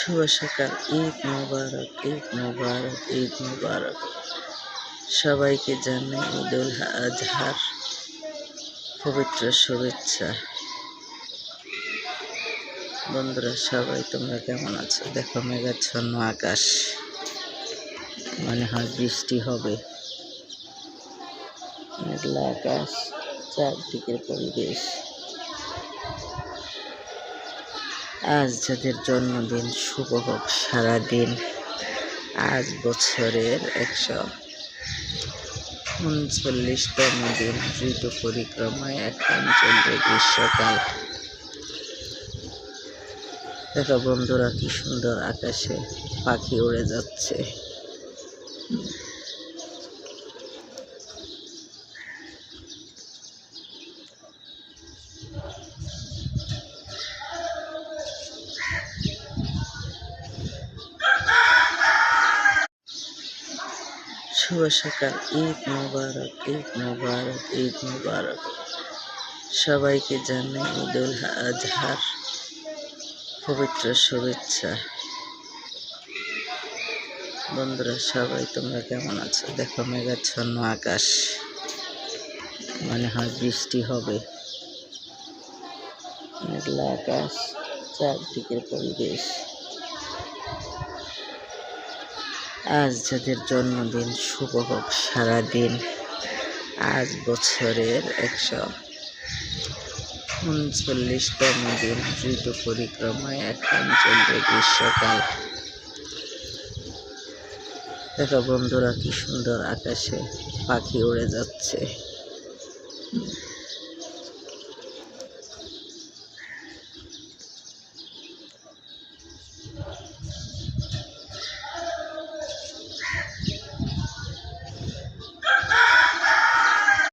শুভ সকাল, ঈদ মোবারক, ঈদ মোবারক, ঈদ মোবারক। সবাইকে জানাই ঈদুল আজহার পবিত্র শুভেচ্ছা। বন্ধুরা সবাই তোমরা কেমন আছো? দেখো মেঘাচ্ছন্ন আকাশ, মনে হয় বৃষ্টি হবে। মেঘলা আকাশ, চারদিকের পরিবেশ। আজ যাদের জন্মদিন শুভ হোক সারাদিন। আজ বছরের 139তম দিন, ঋতু পরিক্রমায় এখন চলবে গ্রীষ্মকাল। দেখো বন্ধুরা কি সুন্দর আকাশে পাখি উড়ে যাচ্ছে। শুভ সকাল, ঈদ মোবারক, ঈদ মোবারক, ঈদ মোবারক। সবাইকে জানাই ঈদুল আজহার পবিত্র শুভেচ্ছা। বন্ধুরা সবাই তোমরা কেমন আছো? দেখো মেঘাচ্ছন্ন আকাশ, মনে হয় বৃষ্টি হবে। মেঘলা আকাশ, চারদিকের পরিবেশ। আজ যাদের জন্মদিন শুভ হোক সারাদিন। আজ বছরের 139তম দিন, ঋতু পরিক্রমায় এখন চলবে গ্রীষ্মকাল। দেখো বন্ধুরা কি সুন্দর আকাশে পাখি উড়ে যাচ্ছে।